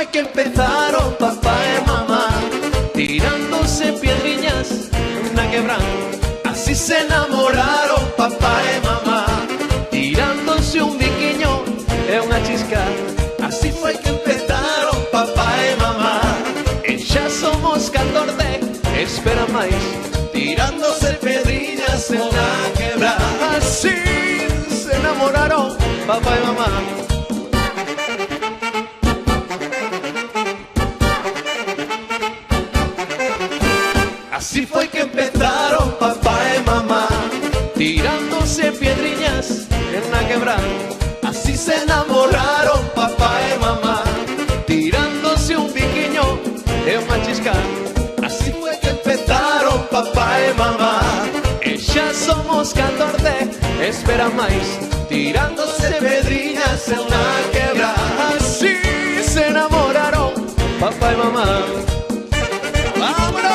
fue que empezaron papá y mamá, tirándose piedriñas en una quebrada. Así se enamoraron papá y mamá, tirándose un biquiño en una chisca. Así fue que empezaron papá y mamá. E xa somos 14, espera máis, tirándose piedriñas en una quebrada. Así se enamoraron papá y mamá. Así fue que empezaron papá y mamá, tirándose piedriñas en una quebrada. Así se enamoraron papá y mamá, tirándose un biquiño en una chisca. Así fue que empezaron papá y mamá. E xa somos 14, espera máis, tirándose piedriñas en una quebrada. Así se enamoraron papá y mamá. ¡Vámonos!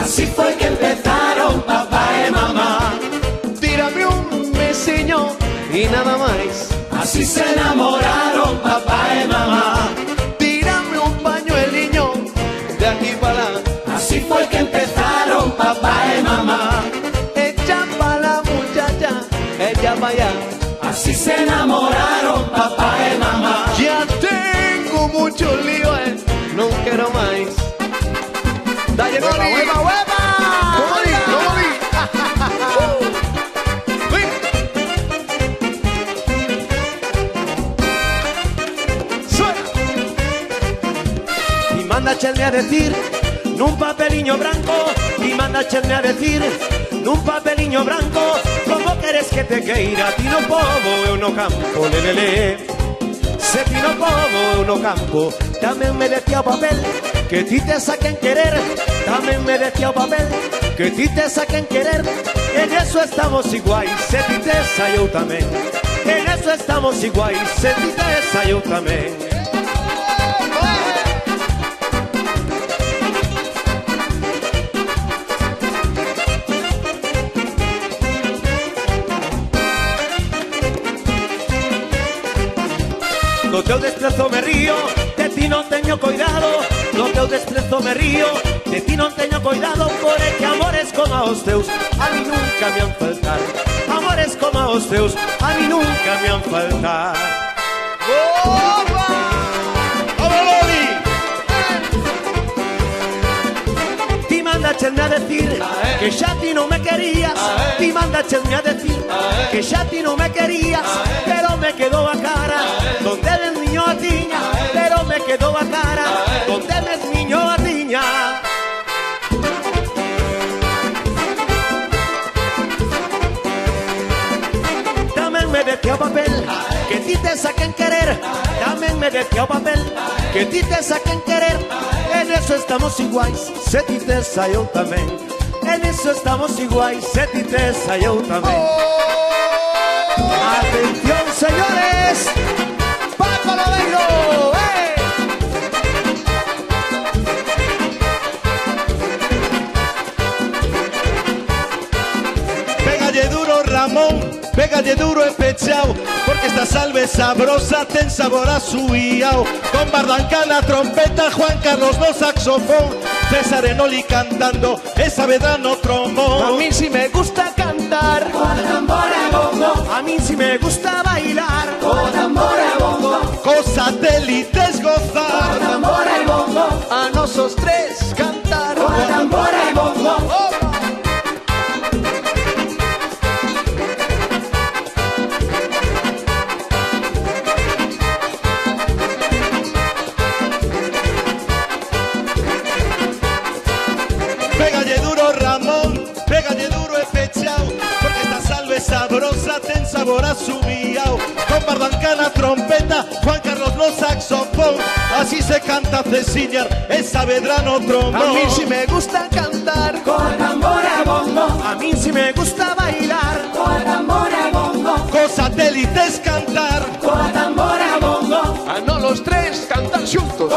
Así fue que empezaron papá y mamá. Tírame un besiño y nada más. Así se enamoraron papá y mamá. Tírame un pañueliño de aquí para allá. Así fue que empezaron papá y mamá. Ella para la muchacha, ella para allá. Así se enamoraron papá y mamá. Ya tengo mucho lío, no quiero más. Dale, ¡Hueva, hueva, hueva! Y manda Chelme a decir, nun papeliño branco. Y manda Chelme a decir, nun papeliño branco, como queres que te queira? Ti no povo, eu no campo, lelele. Se ti no povo, eu no campo. Tamén me decía o papel que ti te saquen querer. Tamén me decía o papel que ti te saquen querer. En eso estamos iguais, se ti te sa eu tamén. En eso estamos iguais, se ti te sa eu tamén. Do teu desprezo me río, de ti non teño cuidado. Do teu desprezo me río, de ti non teño cuidado. Por que amores como os teus a mí nunca me han faltar. Amores como os teus a mí nunca me han faltar. ¡Opa! ¡Vamos, Loli! Ti manda Chelme a decir que xa ti non me querías. Ti manda Chelme a decir que xa ti non me querías. Pero me quedou a cara donde eres niño a tiña. Pero me quedou a cara donde eres niño a tiña. Tamén me decía o papel que ti te saquen querer. Tamén me decía o papel que ti te saquen querer. En eso estamos iguais, se ti te sa eu tamén. En eso estamos iguais, se ti te sa eu tamén. Atención, señores, Paco Lodeiro, Pégalle duro, Ramón, pégalle duro e pechao, porque esta salve sabrosa ten sabor a suiao. Con Bardancán a trompeta, Juan Carlos no saxofón, César Enoli cantando, esa vedra no trombón. A mí sí me gusta cantar Con tambor e bombo, a mí sí me gusta bailar con tambor e bombo, Con satélites con gozar, tambor e bombo, a nosotros tres cantar. con tambor e bombo. pégalle duro, Ramón, pégalle duro e pechao, porque esta salve sabrosa ten sabor a subiao. Con Bardancán a trompeta, Juan Carlos no saxofón, así se canta Cecillar, esa vedra no trombón. A mí sí me gusta cantar Con tambor e bombo, a mí sí me gusta bailar con tambor e bombo, Con satélites cantar, no los tres cantan juntos.